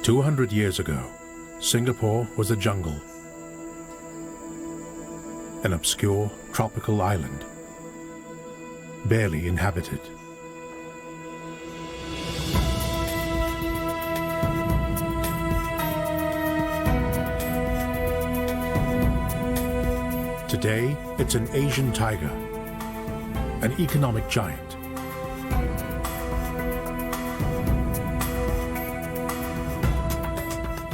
200 years ago, Singapore was a jungle, an obscure tropical island, barely inhabited. Today, it's an Asian tiger, an economic giant.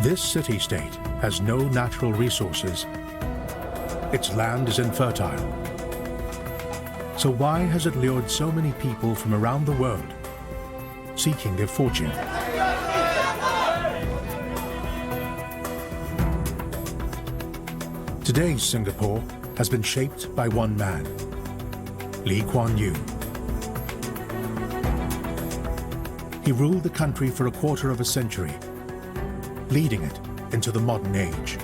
This city-state has no natural resources. Its land is infertile. So why has it lured so many people from around the world, seeking their fortune? Today's Singapore has been shaped by one man, Lee Kuan Yew. He ruled the country for a quarter of a century, leading it into the modern age.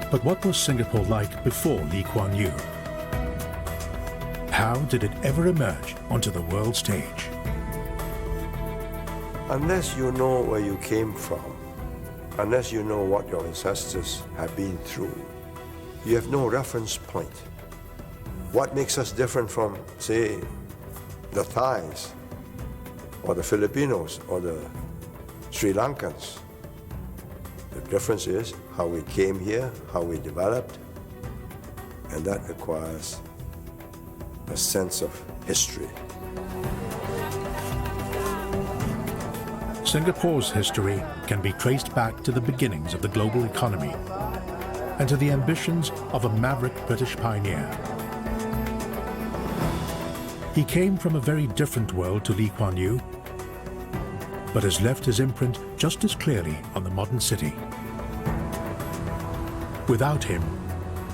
But what was Singapore like before Lee Kuan Yew? How did it ever emerge onto the world stage? Unless you know where you came from, unless you know what your ancestors have been through, you have no reference point. What makes us different from, say, the Thais, or the Filipinos, or the Sri Lankans? The difference is how we came here, how we developed, and that requires a sense of history. Singapore's history can be traced back to the beginnings of the global economy and to the ambitions of a maverick British pioneer. He came from a very different world to Lee Kuan Yew, but has left his imprint just as clearly on the modern city. Without him,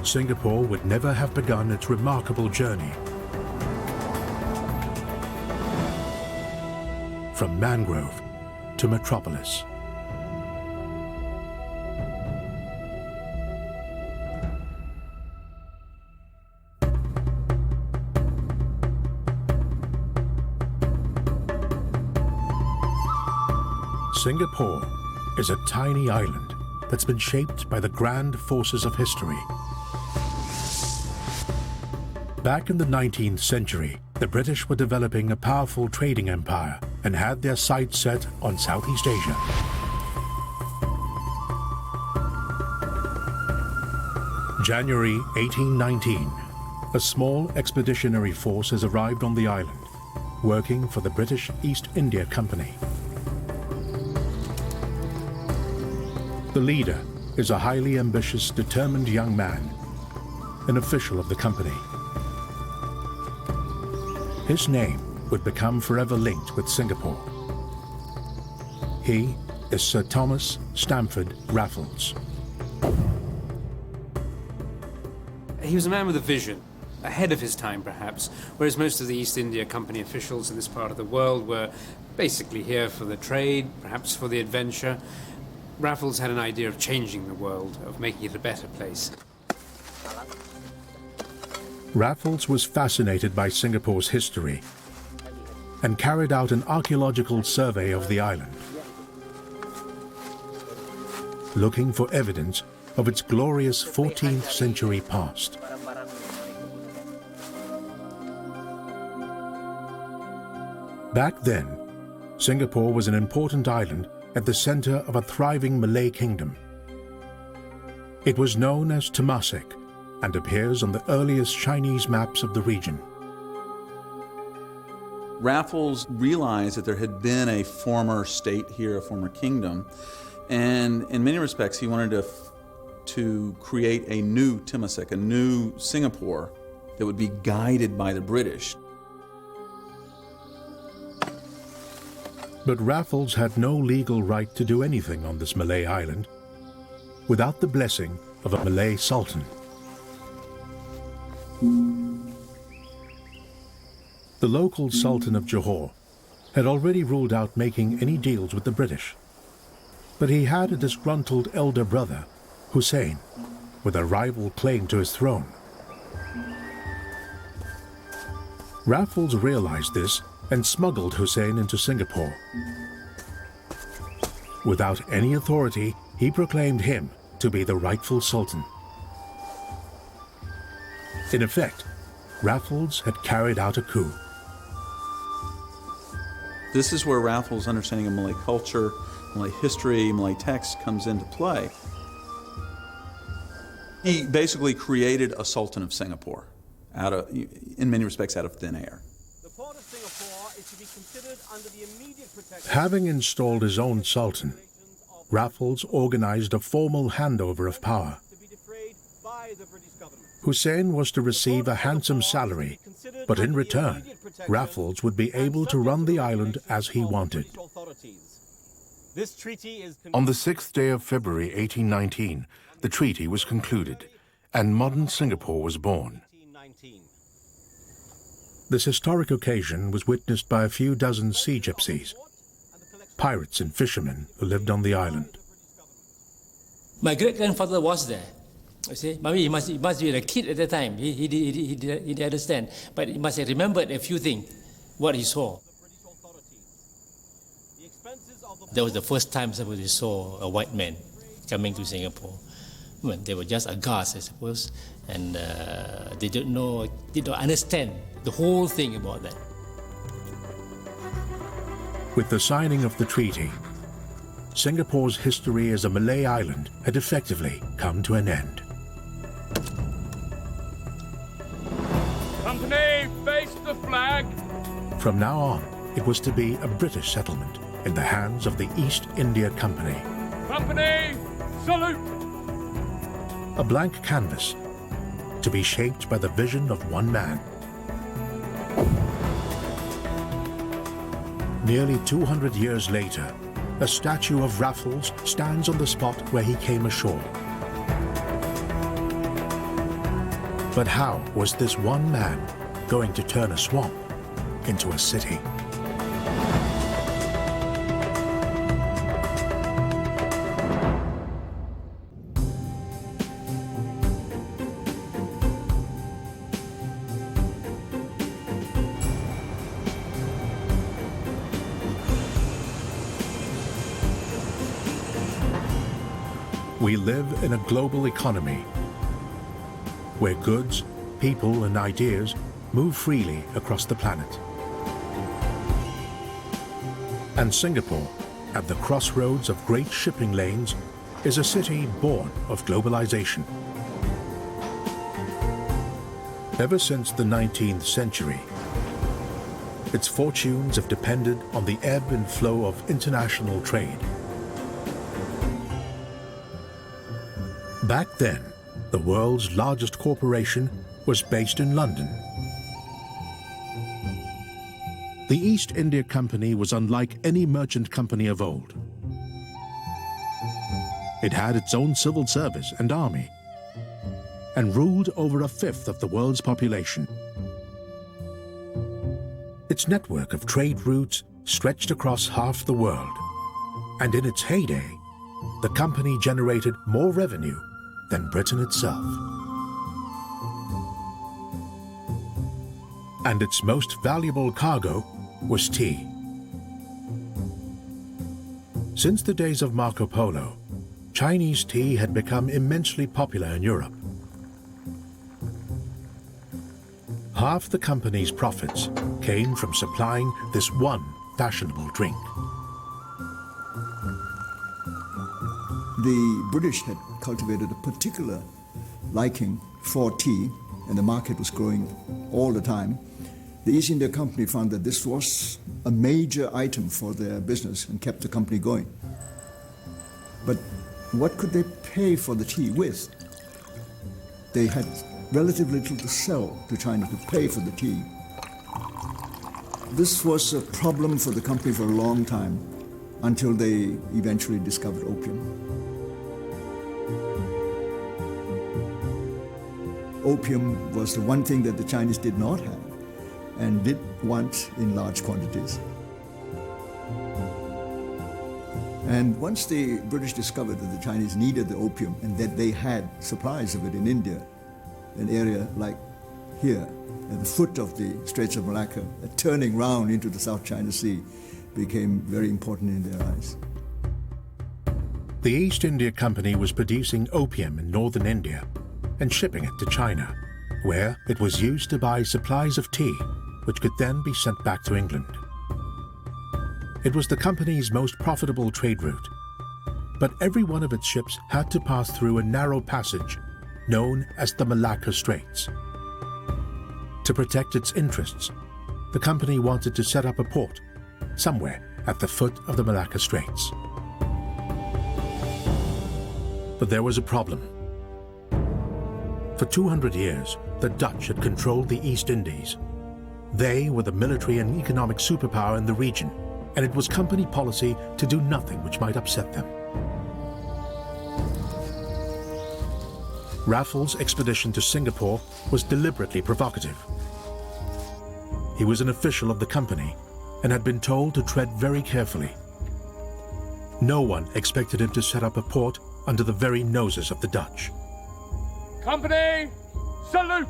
Singapore would never have begun its remarkable journey. From mangrove to metropolis. Singapore is a tiny island that's been shaped by the grand forces of history. Back in the 19th century, the British were developing a powerful trading empire and had their sights set on Southeast Asia. January 1819, a small expeditionary force has arrived on the island, working for the British East India Company. The leader is a highly ambitious, determined young man, an official of the company. His name would become forever linked with Singapore. He is Sir Thomas Stamford Raffles. He was a man with a vision, ahead of his time perhaps, whereas most of the East India Company officials in this part of the world were basically here for the trade, perhaps for the adventure. Raffles had an idea of changing the world, of making it a better place. Raffles was fascinated by Singapore's history and carried out an archaeological survey of the island, looking for evidence of its glorious 14th century past. Back then, Singapore was an important island at the center of a thriving Malay kingdom. It was known as Temasek and appears on the earliest Chinese maps of the region. Raffles realized that there had been a former state here, a former kingdom, and in many respects he wanted to create a new Temasek, a new Singapore that would be guided by the British. But Raffles had no legal right to do anything on this Malay island without the blessing of a Malay sultan. The local Sultan of Johor had already ruled out making any deals with the British, but he had a disgruntled elder brother, Hussein, with a rival claim to his throne. Raffles realized this and smuggled Hussein into Singapore, Without any authority, he proclaimed him to be the rightful sultan. In effect, Raffles had carried out a coup. This is where Raffles' understanding of Malay culture, Malay history, Malay text comes into play. He basically created a Sultan of Singapore, in many respects out of thin air. The port of Singapore is to be considered under the immediate protection. Having installed his own sultan, Raffles organized a formal handover of power. To be defrayed by the British government. Hussein was to receive a handsome salary, but in return, Raffles would be able to run the island as he wanted. This treaty is On the 6th day of February 1819, the treaty was concluded, and modern Singapore was born. 1819. This historic occasion was witnessed by a few dozen sea gypsies, pirates and fishermen who lived on the island. My great-grandfather was there. You see, maybe he must be a kid at the time. He didn't understand, but he must have remembered a few things, what he saw. That was the first time somebody saw a white man coming to Singapore. When they were just aghast, I suppose, and they did not understand the whole thing about that. With the signing of the treaty, Singapore's history as a Malay island had effectively come to an end. Company, face the flag. From now on, it was to be a British settlement in the hands of the East India Company. Company, salute. A blank canvas to be shaped by the vision of one man. Nearly 200 years later, a statue of Raffles stands on the spot where he came ashore. But how was this one man going to turn a swamp into a city? We live in a global economy where goods, people, and ideas move freely across the planet. And Singapore, at the crossroads of great shipping lanes, is a city born of globalization. Ever since the 19th century, its fortunes have depended on the ebb and flow of international trade. Back then, the world's largest corporation was based in London. The East India Company was unlike any merchant company of old. It had its own civil service and army, and ruled over a fifth of the world's population. Its network of trade routes stretched across half the world, and in its heyday, the company generated more revenue than Britain itself. And its most valuable cargo was tea. Since the days of Marco Polo, Chinese tea had become immensely popular in Europe. Half the company's profits came from supplying this one fashionable drink. The British had cultivated a particular liking for tea, and the market was growing all the time. The East India Company found that this was a major item for their business and kept the company going. But what could they pay for the tea with? They had relatively little to sell to China to pay for the tea. This was a problem for the company for a long time, until they eventually discovered opium. Opium was the one thing that the Chinese did not have and did want in large quantities. And once the British discovered that the Chinese needed the opium and that they had supplies of it in India, an area like here, at the foot of the Straits of Malacca, turning round into the South China Sea became very important in their eyes. The East India Company was producing opium in northern India and shipping it to China, where it was used to buy supplies of tea, which could then be sent back to England. It was the company's most profitable trade route, but every one of its ships had to pass through a narrow passage known as the Malacca Straits. To protect its interests, the company wanted to set up a port somewhere at the foot of the Malacca Straits. But there was a problem. For 200 years, the Dutch had controlled the East Indies. They were the military and economic superpower in the region, and it was company policy to do nothing which might upset them. Raffles' expedition to Singapore was deliberately provocative. He was an official of the company and had been told to tread very carefully. No one expected him to set up a port under the very noses of the Dutch. Company, salute!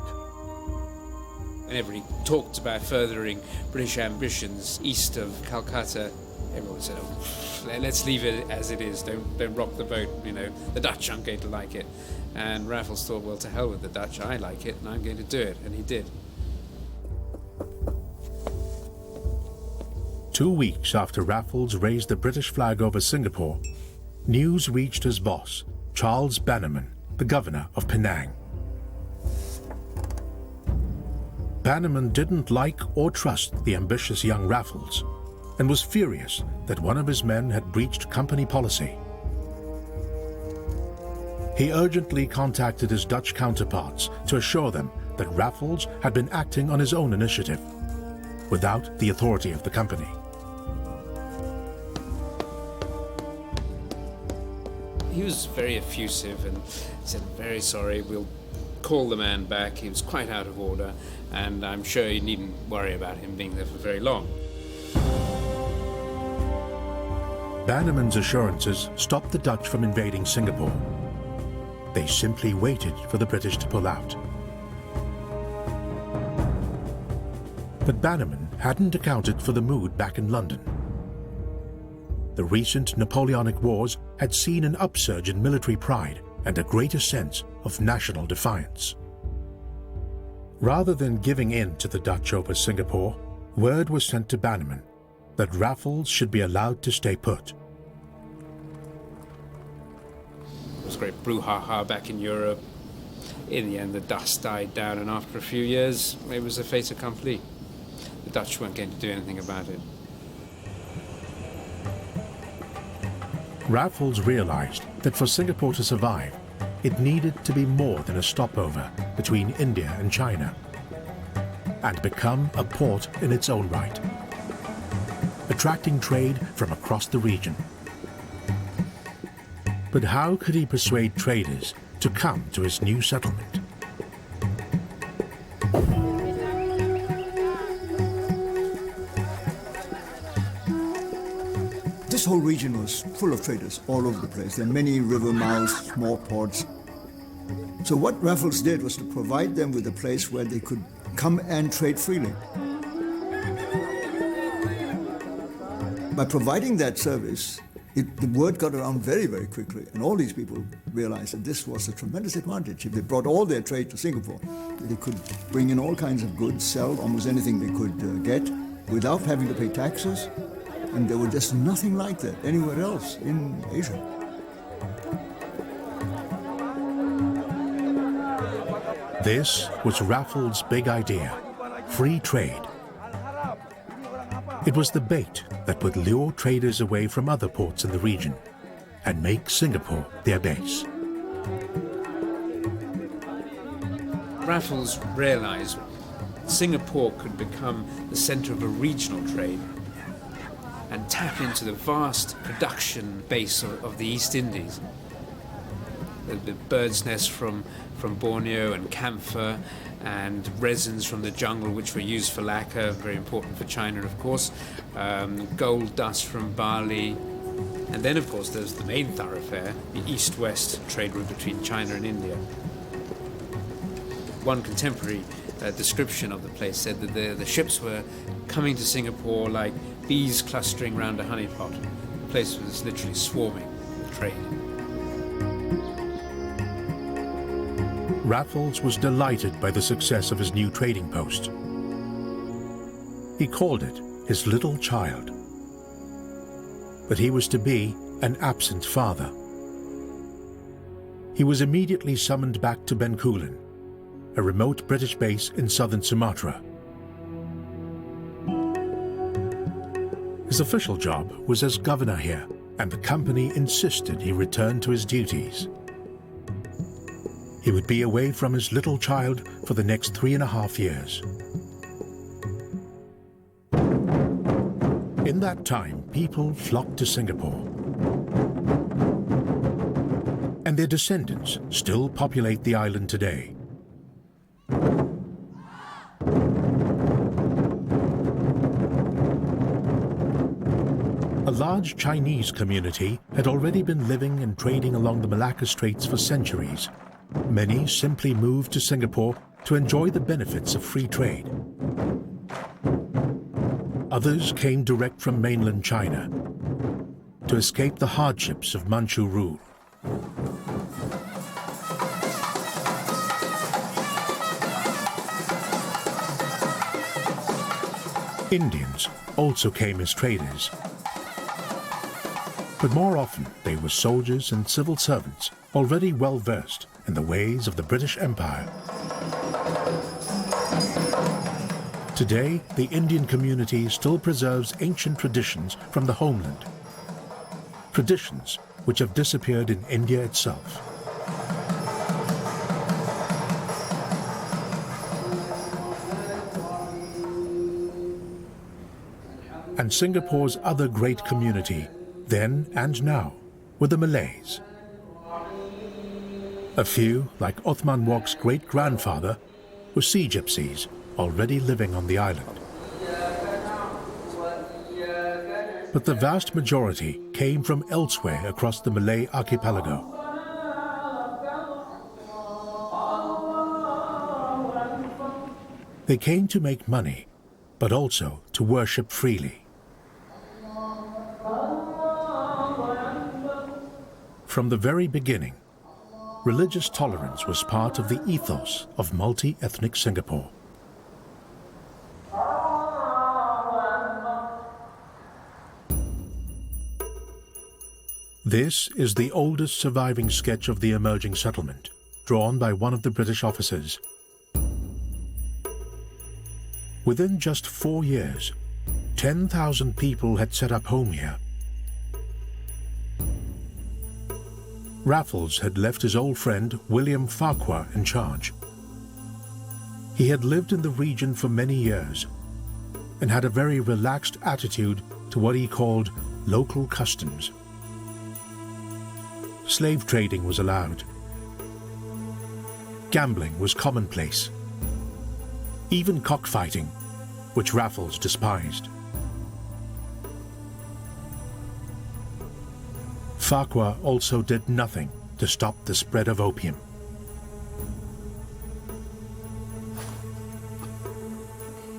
Whenever he talked about furthering British ambitions east of Calcutta, everyone said, oh, let's leave it as it is, don't rock the boat, the Dutch aren't going to like it. And Raffles thought, well, to hell with the Dutch, I like it and I'm going to do it, and he did. 2 weeks after Raffles raised the British flag over Singapore, news reached his boss, Charles Bannerman, the governor of Penang. Bannerman didn't like or trust the ambitious young Raffles and was furious that one of his men had breached company policy. He urgently contacted his Dutch counterparts to assure them that Raffles had been acting on his own initiative, without the authority of the company. He was very effusive and said, very sorry, we'll call the man back. He was quite out of order, and I'm sure you needn't worry about him being there for very long. Bannerman's assurances stopped the Dutch from invading Singapore. They simply waited for the British to pull out. But Bannerman hadn't accounted for the mood back in London. The recent Napoleonic Wars had seen an upsurge in military pride and a greater sense of national defiance. Rather than giving in to the Dutch over Singapore, word was sent to Bannerman that Raffles should be allowed to stay put. There was great brouhaha back in Europe. In the end, the dust died down, and after a few years, it was a fait accompli. The Dutch weren't going to do anything about it. Raffles realized that for Singapore to survive, it needed to be more than a stopover between India and China, and become a port in its own right, attracting trade from across the region. But how could he persuade traders to come to his new settlement? This whole region was full of traders all over the place. There are many river mouths, small ports. So what Raffles did was to provide them with a place where they could come and trade freely. By providing that service, the word got around very, very quickly, and all these people realized that this was a tremendous advantage. If they brought all their trade to Singapore, they could bring in all kinds of goods, sell almost anything they could get without having to pay taxes, and there was just nothing like that anywhere else in Asia. This was Raffles' big idea, free trade. It was the bait that would lure traders away from other ports in the region and make Singapore their base. Raffles realized Singapore could become the center of a regional trade and tap into the vast production base of the East Indies. The bird's nest from Borneo, and camphor, and resins from the jungle which were used for lacquer, very important for China, of course, gold dust from Bali, and then, of course, there's the main thoroughfare, the east-west trade route between China and India. One contemporary description of the place said that the ships were coming to Singapore like bees clustering round a honeypot. The place was literally swarming with trade. Raffles was delighted by the success of his new trading post. He called it his little child. But he was to be an absent father. He was immediately summoned back to Bencoolen, a remote British base in southern Sumatra. His official job was as governor here, and the company insisted he return to his duties. He would be away from his little child for the next 3.5 years. In that time, people flocked to Singapore, and their descendants still populate the island today. A large Chinese community had already been living and trading along the Malacca Straits for centuries. Many simply moved to Singapore to enjoy the benefits of free trade. Others came direct from mainland China to escape the hardships of Manchu rule. Indians also came as traders, but more often they were soldiers and civil servants already well versed in the ways of the British Empire. Today, the Indian community still preserves ancient traditions from the homeland, traditions which have disappeared in India itself. And Singapore's other great community, then and now, were the Malays. A few, like Othman Wok's great-grandfather, were sea gypsies already living on the island. But the vast majority came from elsewhere across the Malay archipelago. They came to make money, but also to worship freely. From the very beginning, religious tolerance was part of the ethos of multi-ethnic Singapore. This is the oldest surviving sketch of the emerging settlement, drawn by one of the British officers. Within just 4 years, 10,000 people had set up home here. Raffles had left his old friend William Farquhar in charge. He had lived in the region for many years and had a very relaxed attitude to what he called local customs. Slave trading was allowed. Gambling was commonplace. Even cockfighting, which Raffles despised. Farquhar also did nothing to stop the spread of opium.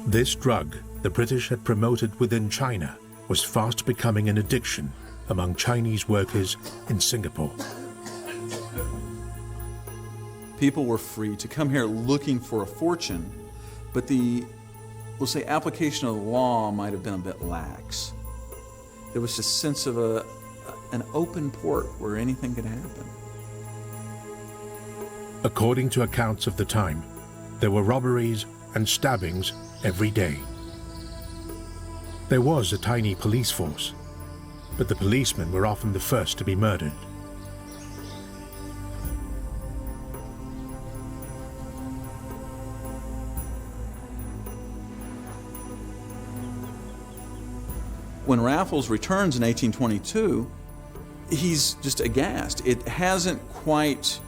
This drug the British had promoted within China was fast becoming an addiction among Chinese workers in Singapore. People were free to come here looking for a fortune, but the, we'll say, application of the law might have been a bit lax. There was a sense of an open port where anything could happen. According to accounts of the time, there were robberies and stabbings every day. There was a tiny police force, but the policemen were often the first to be murdered. When Raffles returns in 1822, he's just aghast. It hasn't quite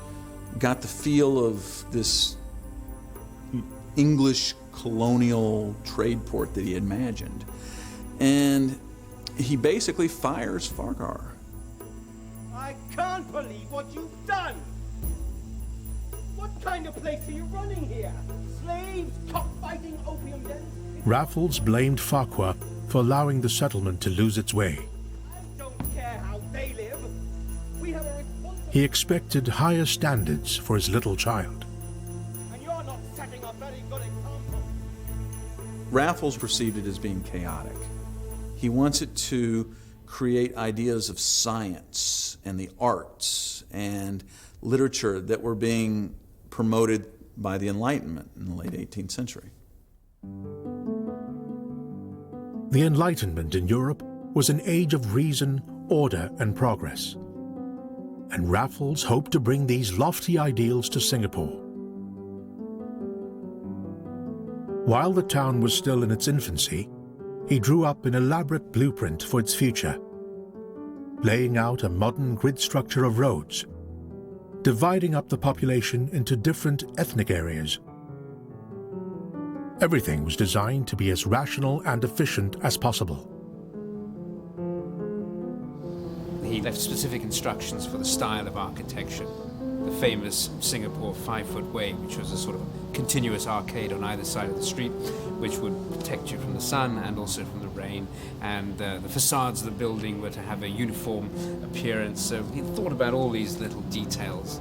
got the feel of this English colonial trade port that he had imagined. And he basically fires Farquhar. I can't believe what you've done! What kind of place are you running here? Slaves, cockfighting, opium dens? Raffles blamed Farquhar for allowing the settlement to lose its way. I don't care how they live. We have a responsibility. He expected higher standards for his little child. Raffles perceived it as being chaotic. He wants it to create ideas of science and the arts and literature that were being promoted by the Enlightenment in the late 18th century. The Enlightenment in Europe was an age of reason, order, and progress. And Raffles hoped to bring these lofty ideals to Singapore. While the town was still in its infancy, he drew up an elaborate blueprint for its future, laying out a modern grid structure of roads, dividing up the population into different ethnic areas. Everything was designed to be as rational and efficient as possible. He left specific instructions for the style of architecture. The famous Singapore 5-foot way, which was a sort of continuous arcade on either side of the street, which would protect you from the sun and also from the rain. And the facades of the building were to have a uniform appearance. So he thought about all these little details.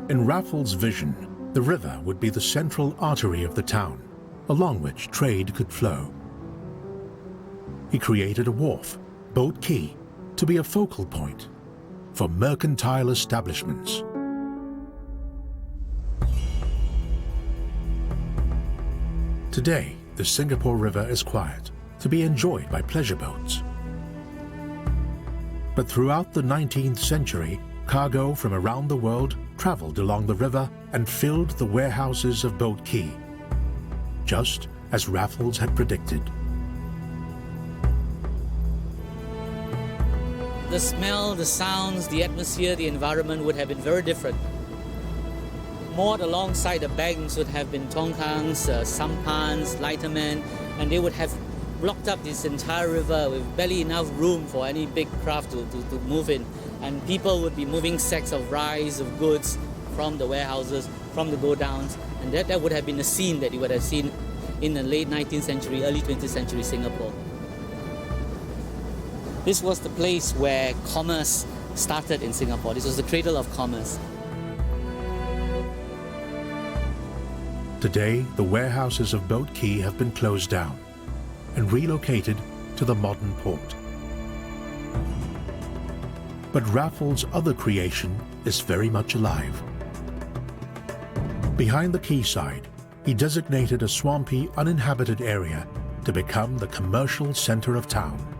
In Raffles' vision, the river would be the central artery of the town, along which trade could flow. He created a wharf, Boat Quay, to be a focal point for mercantile establishments. Today, the Singapore River is quiet, to be enjoyed by pleasure boats. But throughout the 19th century, cargo from around the world traveled along the river and filled the warehouses of Boat Quay, just as Raffles had predicted. The smell, the sounds, the atmosphere, the environment would have been very different. Moored alongside the banks would have been tongkangs, sampans, lightermen, and they would have blocked up this entire river with barely enough room for any big craft to move in. And people would be moving sacks of rice, of goods from the warehouses, from the go-downs, and that would have been a scene that you would have seen in the late 19th century, early 20th century Singapore. This was the place where commerce started in Singapore. This was the cradle of commerce. Today, the warehouses of Boat Quay have been closed down and relocated to the modern port. But Raffles' other creation is very much alive. Behind the quayside, he designated a swampy, uninhabited area to become the commercial center of town.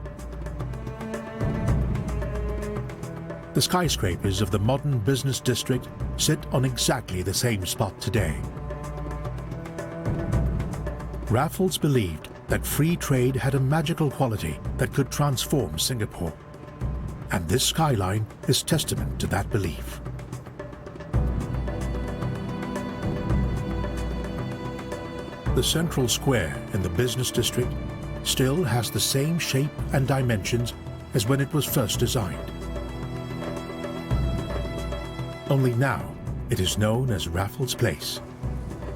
The skyscrapers of the modern business district sit on exactly the same spot today. Raffles believed that free trade had a magical quality that could transform Singapore, and this skyline is testament to that belief. The central square in the business district still has the same shape and dimensions as when it was first designed. Only now it is known as Raffles Place,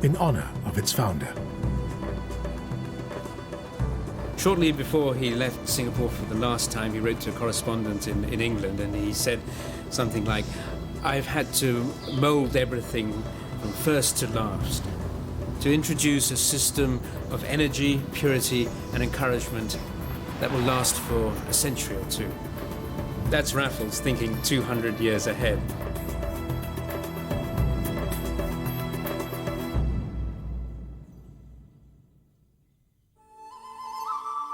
in honor of its founder. Shortly before he left Singapore for the last time, he wrote to a correspondent in England, and he said something like, "I've had to mold everything from first to last, to introduce a system of energy, purity, and encouragement that will last for a century or two." That's Raffles thinking 200 years ahead.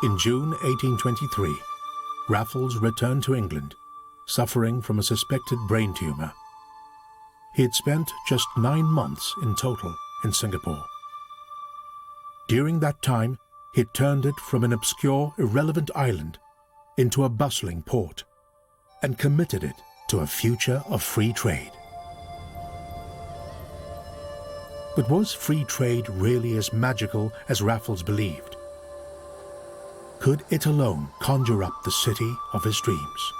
In June 1823, Raffles returned to England, suffering from a suspected brain tumor. He had spent just 9 months in total in Singapore. During that time, he had turned it from an obscure, irrelevant island into a bustling port and committed it to a future of free trade. But was free trade really as magical as Raffles believed? Could it alone conjure up the city of his dreams?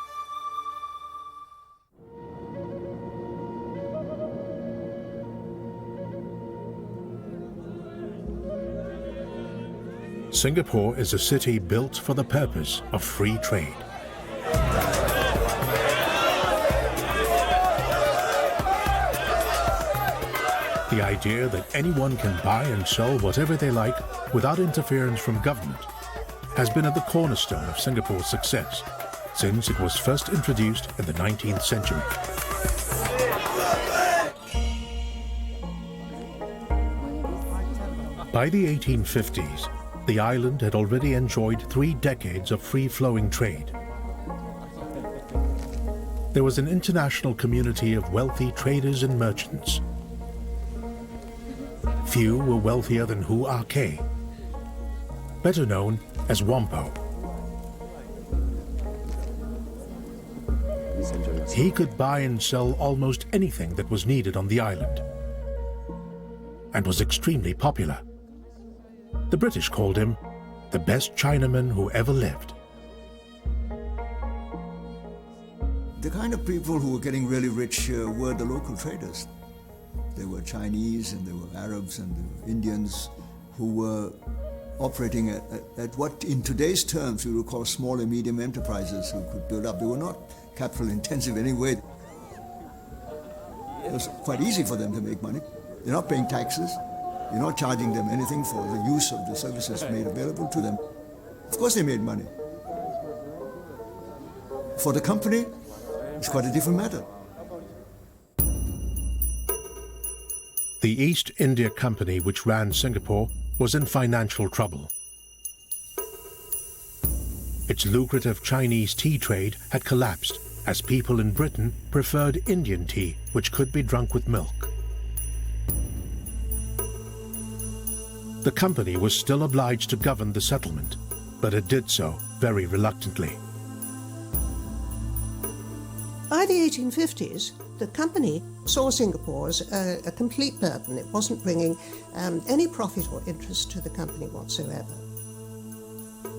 Singapore is a city built for the purpose of free trade. The idea that anyone can buy and sell whatever they like without interference from government has been at the cornerstone of Singapore's success since it was first introduced in the 19th century. By the 1850s, the island had already enjoyed 3 decades of free-flowing trade. There was an international community of wealthy traders and merchants. Few were wealthier than Hu Ah-kay, better known as Wampo. He could buy and sell almost anything that was needed on the island and was extremely popular. The British called him the best Chinaman who ever lived. The kind of people who were getting really rich were the local traders. There were Chinese and there were Arabs and there were Indians who were operating at what in today's terms we would call small and medium enterprises who could build up. They were not capital intensive anyway. It was quite easy for them to make money. They're not paying taxes. You're not charging them anything for the use of the services made available to them. Of course they made money. For the company, it's quite a different matter. The East India Company, which ran Singapore, was in financial trouble. Its lucrative Chinese tea trade had collapsed as people in Britain preferred Indian tea, which could be drunk with milk. The company was still obliged to govern the settlement, but it did so very reluctantly. By the 1850s, the company saw Singapore as a complete burden. It wasn't bringing any profit or interest to the company whatsoever.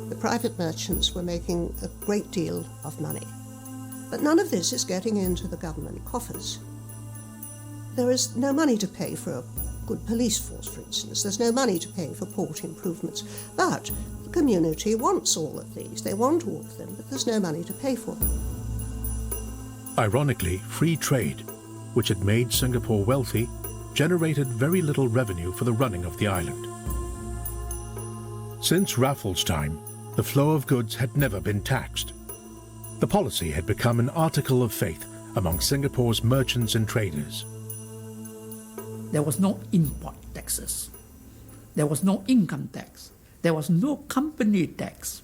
The private merchants were making a great deal of money. But none of this is getting into the government coffers. There is no money to pay for a good police force, for instance. There's no money to pay for port improvements. But the community wants all of these. They want all of them, but there's no money to pay for them. Ironically, free trade, which had made Singapore wealthy, generated very little revenue for the running of the island. Since Raffles' time, the flow of goods had never been taxed. The policy had become an article of faith among Singapore's merchants and traders. There was no import taxes. There was no income tax. There was no company tax.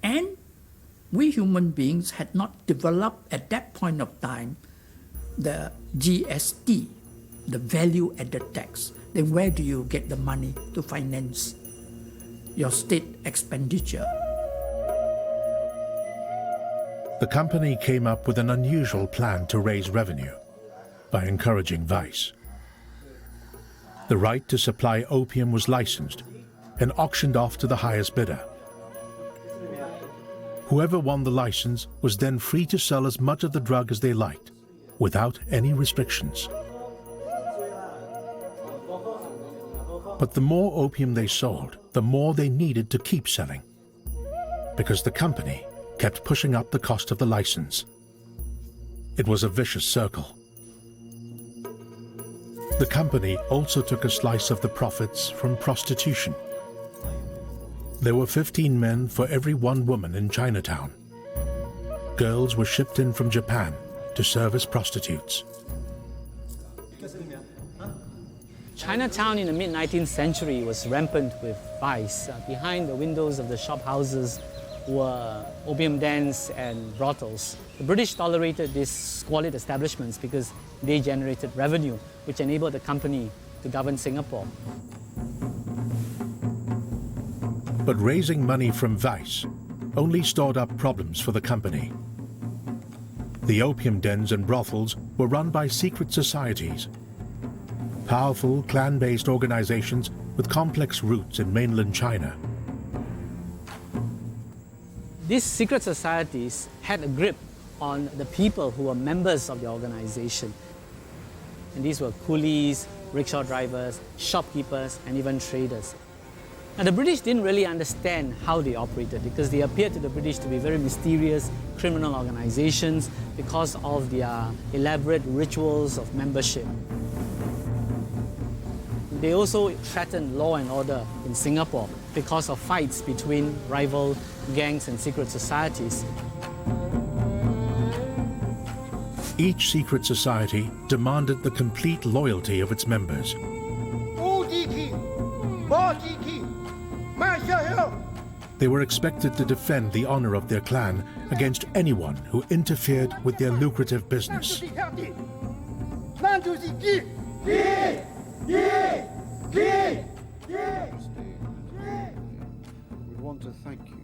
And we human beings had not developed at that point of time the GST, the value added tax. Then where do you get the money to finance your state expenditure? The company came up with an unusual plan to raise revenue by encouraging vice. The right to supply opium was licensed and auctioned off to the highest bidder. Whoever won the license was then free to sell as much of the drug as they liked, without any restrictions. But the more opium they sold, the more they needed to keep selling, because the company kept pushing up the cost of the license. It was a vicious circle. The company also took a slice of the profits from prostitution. There were 15 men for every 1 woman in Chinatown. Girls were shipped in from Japan to serve as prostitutes. Chinatown in the mid-19th century was rampant with vice. Behind the windows of the shop houses were opium dens and brothels. The British tolerated these squalid establishments because they generated revenue, which enabled the company to govern Singapore. But raising money from vice only stored up problems for the company. The opium dens and brothels were run by secret societies, powerful clan-based organizations with complex roots in mainland China. These secret societies had a grip on the people who were members of the organization. And these were coolies, rickshaw drivers, shopkeepers, and even traders. Now, the British didn't really understand how they operated because they appeared to the British to be very mysterious criminal organizations because of their elaborate rituals of membership. They also threatened law and order in Singapore because of fights between rival gangs and secret societies. Each secret society demanded the complete loyalty of its members. They were expected to defend the honor of their clan against anyone who interfered with their lucrative business. We want to thank you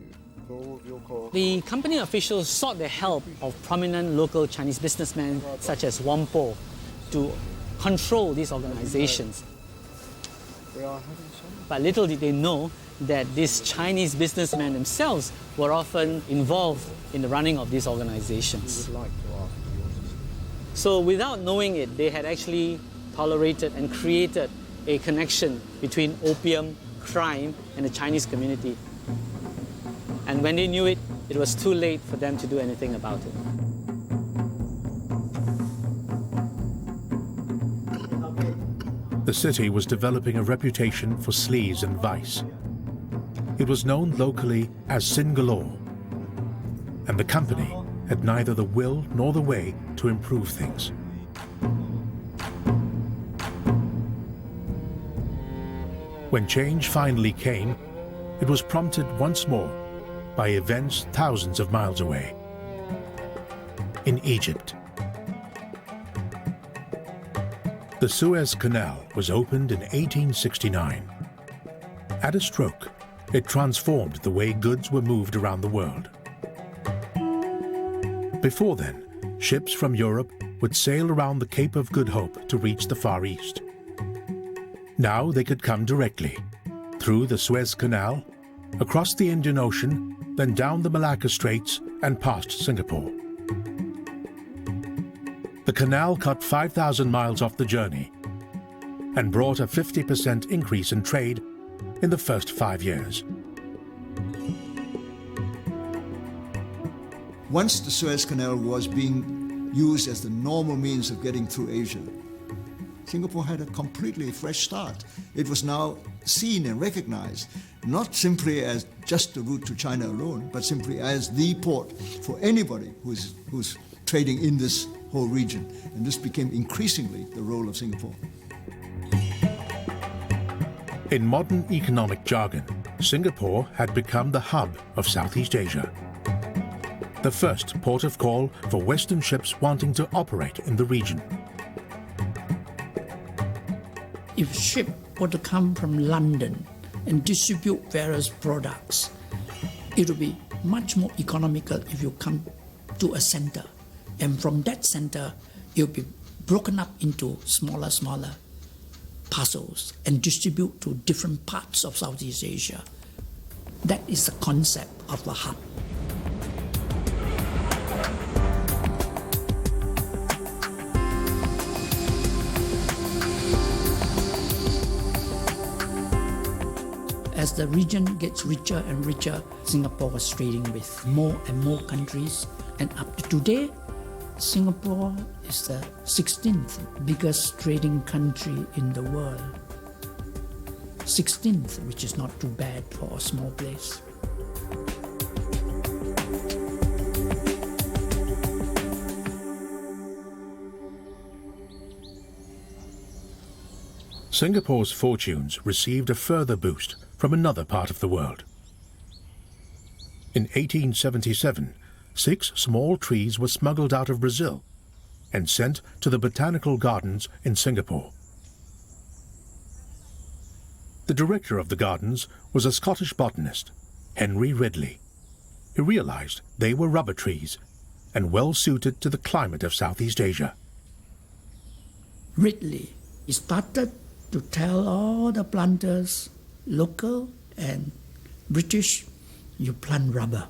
for all of your call. The company officials sought the help of prominent local Chinese businessmen such as Wang Po to control these organizations. But little did they know that these Chinese businessmen themselves were often involved in the running of these organizations. So without knowing it, they had actually tolerated and created a connection between opium, crime, and the Chinese community. And when they knew it, it was too late for them to do anything about it. The city was developing a reputation for sleaze and vice. It was known locally as Singalore, and the company had neither the will nor the way to improve things. When change finally came, it was prompted once more by events thousands of miles away, in Egypt. The Suez Canal was opened in 1869. At a stroke, it transformed the way goods were moved around the world. Before then, ships from Europe would sail around the Cape of Good Hope to reach the Far East. Now they could come directly, through the Suez Canal, across the Indian Ocean, then down the Malacca Straits and past Singapore. The canal cut 5,000 miles off the journey and brought a 50% increase in trade in the first 5 years. Once the Suez Canal was being used as the normal means of getting through Asia, Singapore had a completely fresh start. It was now seen and recognized, not simply as just the route to China alone, but simply as the port for anybody who's trading in this whole region. And this became increasingly the role of Singapore. In modern economic jargon, Singapore had become the hub of Southeast Asia, the first port of call for Western ships wanting to operate in the region. If a ship were to come from London and distribute various products, it would be much more economical if you come to a center. And from that center, it will be broken up into smaller parcels and distribute to different parts of Southeast Asia. That is the concept of the hub. As the region gets richer and richer, Singapore was trading with more and more countries, and up to today, Singapore is the 16th biggest trading country in the world. 16th, which is not too bad for a small place. Singapore's fortunes received a further boost from another part of the world. In 1877, 6 small trees were smuggled out of Brazil and sent to the botanical gardens in Singapore. The director of the gardens was a Scottish botanist, Henry Ridley. He realized they were rubber trees and well suited to the climate of Southeast Asia. Ridley started to tell all the planters, local and British, you plant rubber.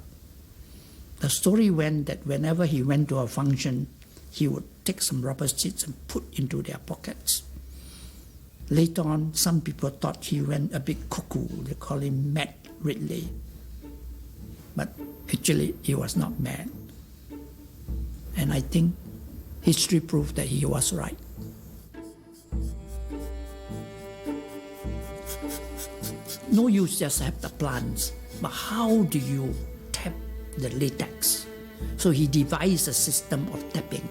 The story went that whenever he went to a function, he would take some rubber seeds and put into their pockets. Later on, some people thought he went a bit cuckoo. They call him Mad Ridley. But actually, he was not mad. And I think history proved that he was right. No use just have the plants, but how do you tap the latex? So he devised a system of tapping.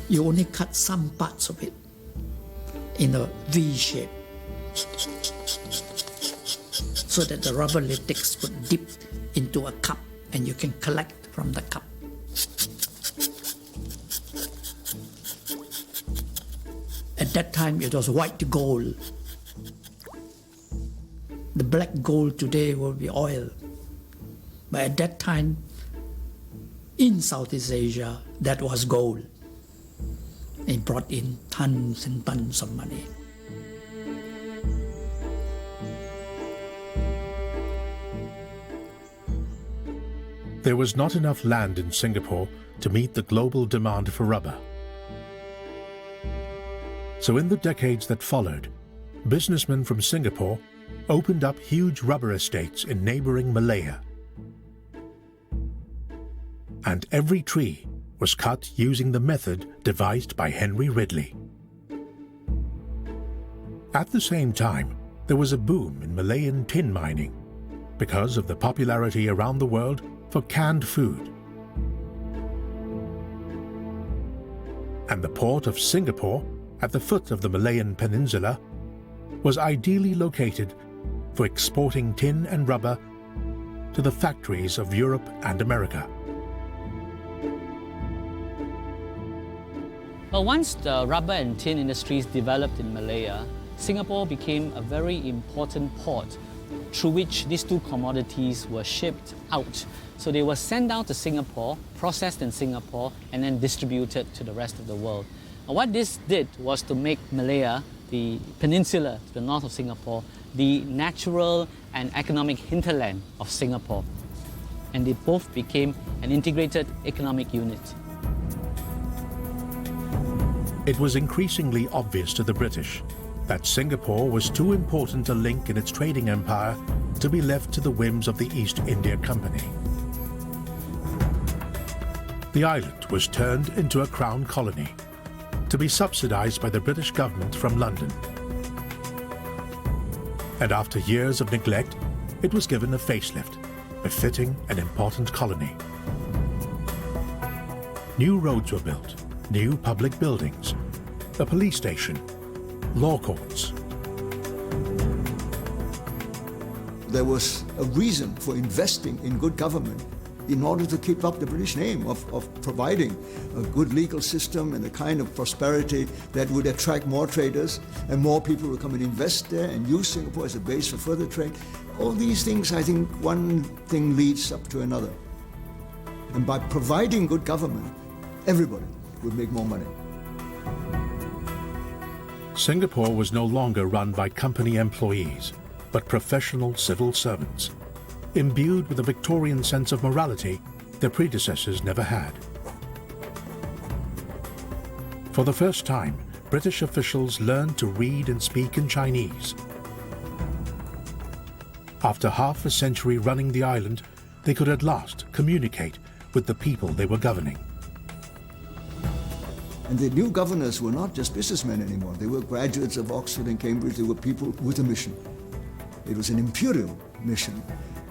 You only cut some parts of it in a V shape so that the rubber latex would dip into a cup and you can collect from the cup. At that time, it was white gold. The black gold today will be oil. But at that time, in Southeast Asia, that was gold. It brought in tons and tons of money. There was not enough land in Singapore to meet the global demand for rubber. So in the decades that followed, businessmen from Singapore opened up huge rubber estates in neighboring Malaya. And every tree was cut using the method devised by Henry Ridley. At the same time, there was a boom in Malayan tin mining because of the popularity around the world for canned food. And the port of Singapore, at the foot of the Malayan Peninsula, was ideally located for exporting tin and rubber to the factories of Europe and America. Well, once the rubber and tin industries developed in Malaya, Singapore became a very important port through which these two commodities were shipped out. So they were sent out to Singapore, processed in Singapore, and then distributed to the rest of the world. And what this did was to make Malaya, the peninsula to the north of Singapore, the natural and economic hinterland of Singapore. And they both became an integrated economic unit. It was increasingly obvious to the British that Singapore was too important a link in its trading empire to be left to the whims of the East India Company. The island was turned into a crown colony to be subsidized by the British government from London. And after years of neglect, it was given a facelift, befitting an important colony. New roads were built, new public buildings, a police station, law courts. There was a reason for investing in good government in order to keep up the British name of providing a good legal system and the kind of prosperity that would attract more traders and more people would come and invest there and use Singapore as a base for further trade. All these things, I think one thing leads up to another. And by providing good government, everybody would make more money. Singapore was no longer run by company employees, but professional civil servants, imbued with a Victorian sense of morality their predecessors never had. For the first time, British officials learned to read and speak in Chinese. After half a century running the island, they could at last communicate with the people they were governing. And the new governors were not just businessmen anymore. They were graduates of Oxford and Cambridge. They were people with a mission. It was an imperial mission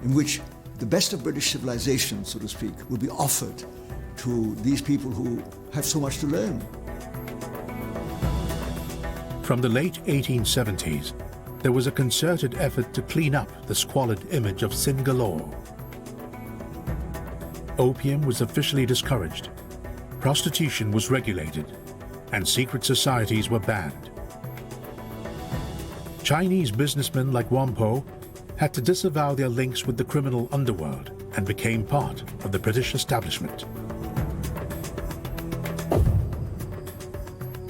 in which the best of British civilization, so to speak, would be offered to these people who have so much to learn. From the late 1870s, there was a concerted effort to clean up the squalid image of Singalore. Opium was officially discouraged, prostitution was regulated, and secret societies were banned. Chinese businessmen like Whampoa had to disavow their links with the criminal underworld and became part of the British establishment.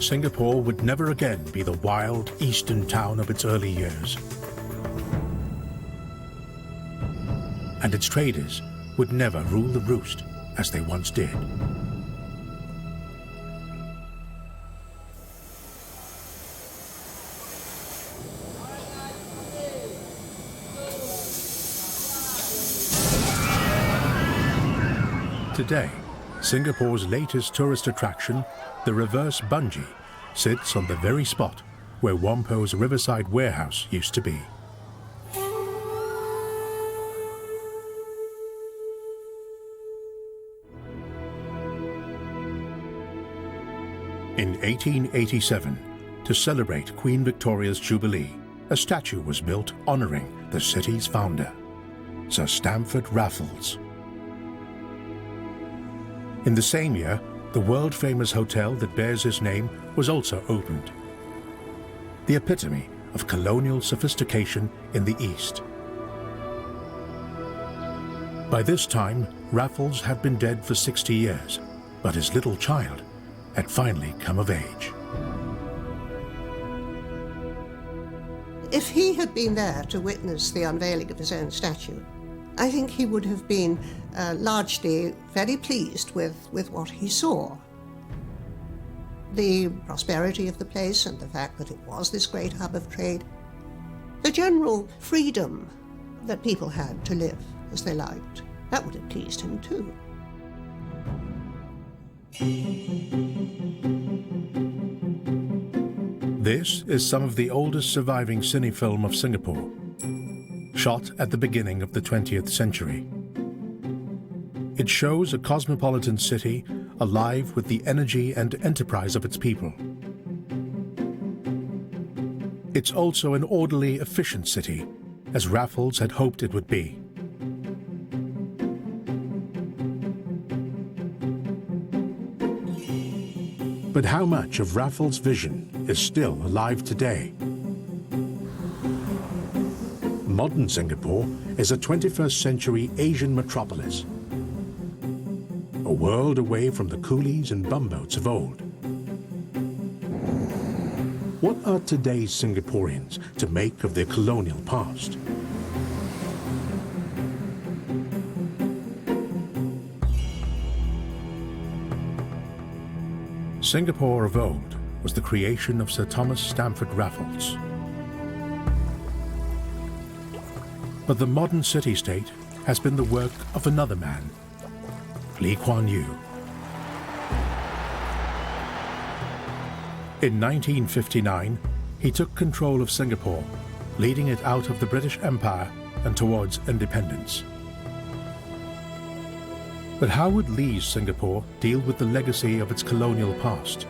Singapore would never again be the wild eastern town of its early years. And its traders would never rule the roost as they once did. Today, Singapore's latest tourist attraction, the reverse bungee, sits on the very spot where Whampoa's riverside warehouse used to be. In 1887, to celebrate Queen Victoria's Jubilee, a statue was built honouring the city's founder, Sir Stamford Raffles. In the same year, the world-famous hotel that bears his name was also opened, the epitome of colonial sophistication in the East. By this time, Raffles had been dead for 60 years, but his little child had finally come of age. If he had been there to witness the unveiling of his own statue, I think he would have been largely very pleased with what he saw. The prosperity of the place and the fact that it was this great hub of trade, the general freedom that people had to live as they liked, that would have pleased him too. This is some of the oldest surviving cinefilm of Singapore, shot at the beginning of the 20th century. It shows a cosmopolitan city alive with the energy and enterprise of its people. It's also an orderly, efficient city, as Raffles had hoped it would be. But how much of Raffles' vision is still alive today? Modern Singapore is a 21st century Asian metropolis, a world away from the coolies and bumboats of old. What are today's Singaporeans to make of their colonial past? Singapore of old was the creation of Sir Thomas Stamford Raffles. But the modern city-state has been the work of another man, Lee Kuan Yew. In 1959, he took control of Singapore, leading it out of the British Empire and towards independence. But how would Lee's Singapore deal with the legacy of its colonial past?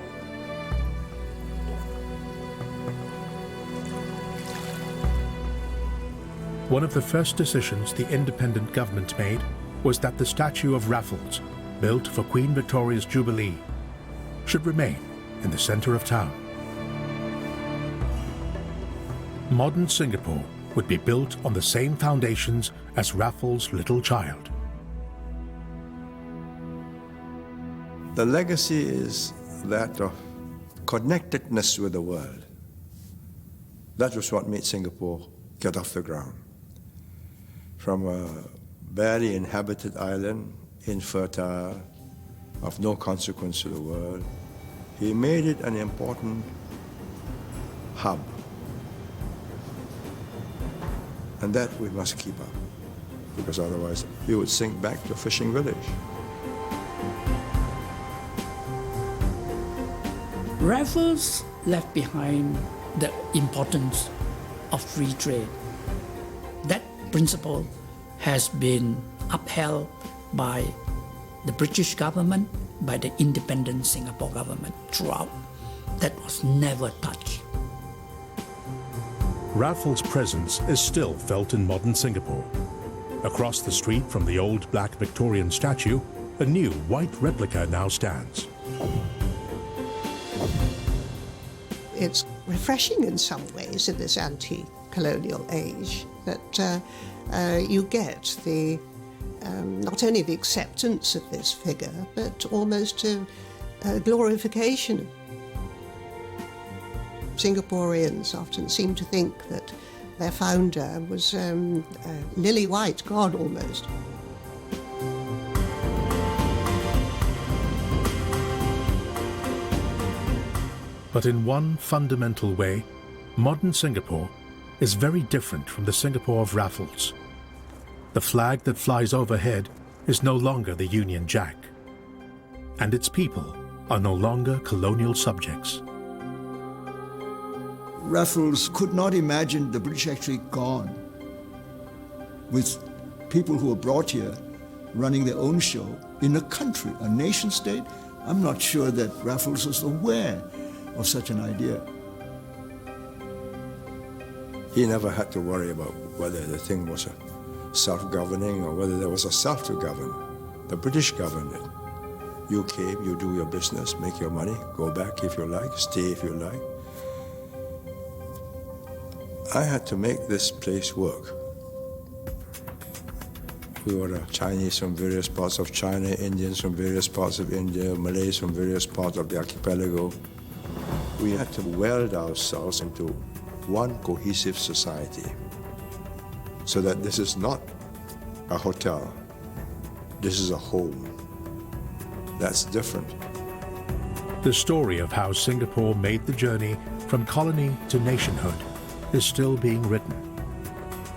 One of the first decisions the independent government made was that the statue of Raffles, built for Queen Victoria's Jubilee, should remain in the centre of town. Modern Singapore would be built on the same foundations as Raffles' little child. The legacy is that of connectedness with the world. That was what made Singapore get off the ground. From a barely inhabited island, infertile, of no consequence to the world, he made it an important hub. And that we must keep up, because otherwise we would sink back to a fishing village. Raffles left behind the importance of free trade. That principle has been upheld by the British government, by the independent Singapore government throughout. That was never touched. Raffles' presence is still felt in modern Singapore. Across the street from the old black Victorian statue, a new white replica now stands. It's refreshing in some ways in this anti-colonial age that you get the not only the acceptance of this figure, but almost a glorification. Singaporeans often seem to think that their founder was a lily-white god almost. But in one fundamental way, modern Singapore is very different from the Singapore of Raffles. The flag that flies overhead is no longer the Union Jack, and its people are no longer colonial subjects. Raffles could not imagine the British actually gone with people who were brought here running their own show in a country, a nation state. I'm not sure that Raffles was aware of such an idea. He never had to worry about whether the thing was a self-governing or whether there was a self to govern. The British governed it. You came, you do your business, make your money, go back if you like, stay if you like. I had to make this place work. We were Chinese from various parts of China, Indians from various parts of India, Malays from various parts of the archipelago. We had to weld ourselves into one cohesive society so that this is not a hotel, this is a home. That's different. The story of how Singapore made the journey from colony to nationhood is still being written.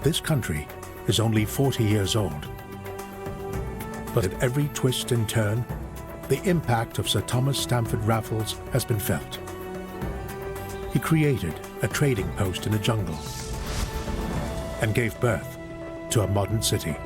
This country is only 40 years old. But at every twist and turn, the impact of Sir Thomas Stamford Raffles has been felt. He created a trading post in a jungle and gave birth to a modern city.